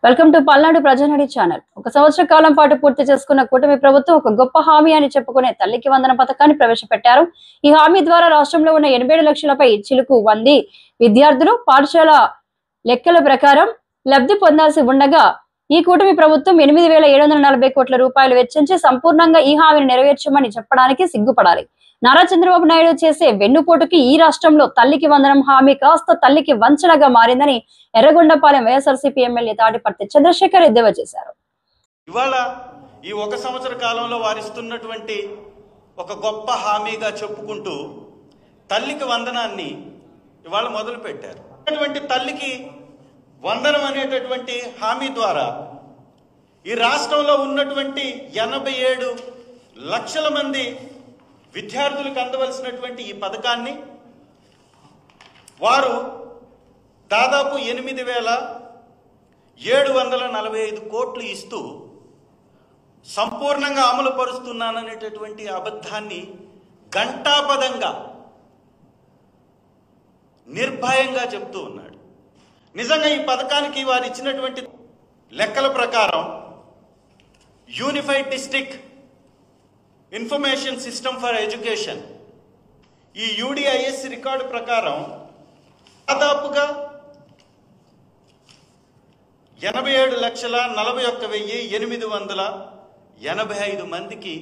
Welcome to Palnadu Prajanadi channel. ఒక సంవత్సర కాలం పాటు పూర్తి చేసుకున్న కూటమి ప్రభుత్వం ఒక గొప్ప హామీ అని చెప్పుకునే తల్లికి వందన పథకాన్ని ప్రవేశపెట్టారు. ఈ హామీ ద్వారా రాష్ట్రంలో ఉన్న 87 లక్షలపై చిలుకు మంది విద్యార్థులు పాఠశాల లెక్కల ప్రకారం లబ్ధి పొందాల్సి ఉండగా ఈ కూటమి ప్రభుత్వం 8,740 కోట్ల రూపాయలు వెచ్చించి సంపూర్ణంగా ఈ హామీని నెరవేర్చమని చెప్పడానికి సిగ్గుపడాలి. నారా చంద్రబాబు నాయుడు చేసే వెన్నుపోటుకి ఈ రాష్ట్రంలో తల్లికి వందనం హామీ కాస్త తల్లికి వంచనగా మారిందని ఎర్రగొండపాలెం వైఎస్ఆర్సీపీ ఎమ్మెల్యే తాటిపర్తి చంద్రశేఖర్ ఎద్దేవా చేశారు. ఇవాళ ఈ ఒక సంవత్సర కాలంలో వారిస్తున్నటువంటి ఒక గొప్ప హామీగా చెప్పుకుంటూ తల్లికి వందనాన్ని ఇవాళ మొదలు పెట్టారు. అటువంటి తల్లికి వందనం అనేటటువంటి హామీ ద్వారా ఈ రాష్ట్రంలో ఉన్నటువంటి 87 లక్షల మంది విద్యార్థులకు అందవలసినటువంటి ఈ పథకాన్ని వారు దాదాపు 8,745 కోట్లు ఇస్తూ సంపూర్ణంగా అమలు పరుస్తున్నాననేటటువంటి అబద్ధాన్ని ఘంటాపదంగా నిర్భయంగా చెప్తూ ఉన్నాడు. నిజంగా ఈ పథకానికి వారు ఇచ్చినటువంటి లెక్కల ప్రకారం unified district information system for education ఈ యూడిఐఎస్ రికార్డు ప్రకారం దాదాపుగా 87,41,885 మందికి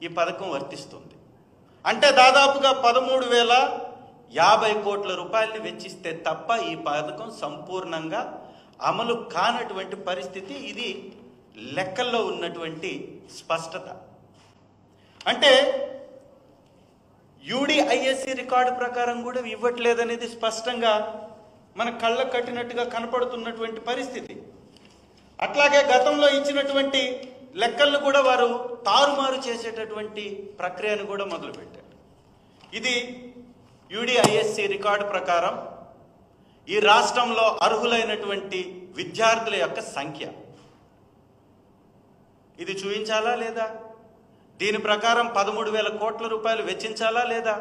ఈ పథకం వర్తిస్తుంది. అంటే దాదాపుగా 13,050 కోట్ల రూపాయలని వెచ్చిస్తే తప్ప ఈ పథకం సంపూర్ణంగా అమలు కానటువంటి పరిస్థితి. ఇది లెక్కల్లో ఉన్నటువంటి స్పష్టత. అంటే యూడిఐఎస్సి రికార్డు ప్రకారం కూడా ఇవ్వట్లేదనేది స్పష్టంగా మన కళ్ళకు కట్టినట్టుగా కనపడుతున్నటువంటి పరిస్థితి. అట్లాగే గతంలో ఇచ్చినటువంటి లెక్కలను కూడా వారు తారుమారు చేసేటటువంటి ప్రక్రియను కూడా మొదలుపెట్టారు. ఇది యూడిఐఎస్సి రికార్డు ప్రకారం ఈ రాష్ట్రంలో అర్హులైనటువంటి విద్యార్థుల యొక్క సంఖ్య. ఇది చూపించాలా లేదా? దీని ప్రకారం 13,000 కోట్ల రూపాయలు వెచ్చించాలా లేదా?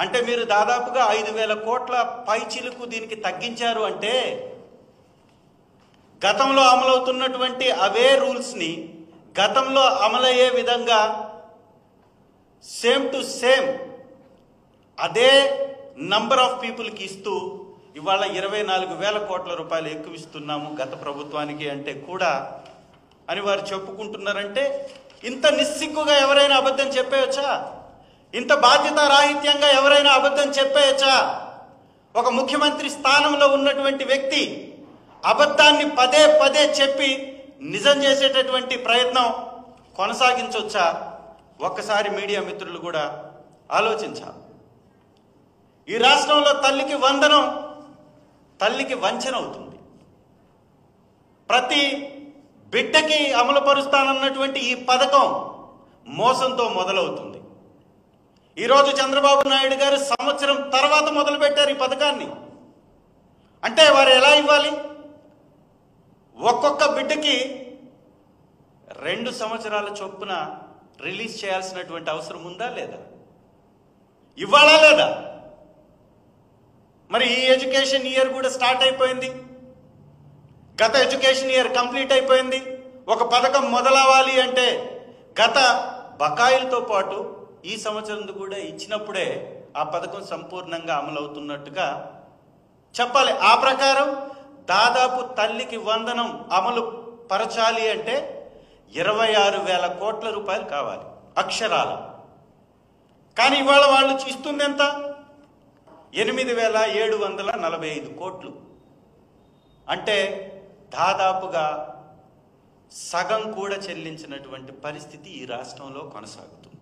అంటే మీరు దాదాపుగా 5,000 కోట్ల పైచిలుకు దీనికి తగ్గించారు. అంటే గతంలో అమలవుతున్నటువంటి అవే రూల్స్ని గతంలో అమలయ్యే విధంగా సేమ్ టు సేమ్ అదే నంబర్ ఆఫ్ పీపుల్కి ఇస్తూ ఇవాళ 24,000 కోట్ల రూపాయలు ఎక్కువ ఇస్తున్నాము గత ప్రభుత్వానికి అంటే కూడా అని వారు చెప్పుకుంటున్నారంటే ఇంత నిస్సిగ్గుగా ఎవరైనా అబద్ధం చెప్పేయచ్చా? ఇంత బాధ్యత రాహిత్యంగా ఎవరైనా అబద్ధం చెప్పేయచ్చా? ఒక ముఖ్యమంత్రి స్థానంలో ఉన్నటువంటి వ్యక్తి అబద్ధాన్ని పదే పదే చెప్పి నిజం చేసేటటువంటి ప్రయత్నం కొనసాగించవచ్చా? ఒక్కసారి మీడియా మిత్రులు కూడా ఆలోచించాలి. ఈ రాష్ట్రంలో తల్లికి వందనం తల్లికి వంచన అవుతుంది. ప్రతి బిడ్డకి అమలు పరుస్తానన్నటువంటి ఈ పథకం మోసంతో మొదలవుతుంది. ఈరోజు చంద్రబాబు నాయుడు గారు సంవత్సరం తర్వాత మొదలుపెట్టారు ఈ పథకాన్ని. అంటే వారు ఎలా ఇవ్వాలి? ఒక్కొక్క బిడ్డకి 2 సంవత్సరాల చొప్పున రిలీజ్ చేయాల్సినటువంటి అవసరం ఉందా లేదా? ఇవ్వాలా లేదా? మరి ఈ ఎడ్యుకేషన్ ఇయర్ కూడా స్టార్ట్ అయిపోయింది. గత ఎడ్యుకేషన్ ఇయర్ కంప్లీట్ అయిపోయింది. ఒక పథకం మొదలవ్వాలి అంటే గత బకాయిలతో పాటు ఈ సంవత్సరం కూడా ఇచ్చినప్పుడే ఆ పథకం సంపూర్ణంగా అమలవుతున్నట్టుగా చెప్పాలి. ఆ ప్రకారం దాదాపు తల్లికి వందనం అమలు పరచాలి అంటే 26,000 కోట్ల రూపాయలు కావాలి అక్షరాల. కానీ ఇవాళ వాళ్ళు ఇస్తుంది ఎంత? 8,745 కోట్లు. అంటే దాదాపుగా సగం కూడా చెల్లించినటువంటి పరిస్థితి ఈ రాష్ట్రంలో కొనసాగుతుంది.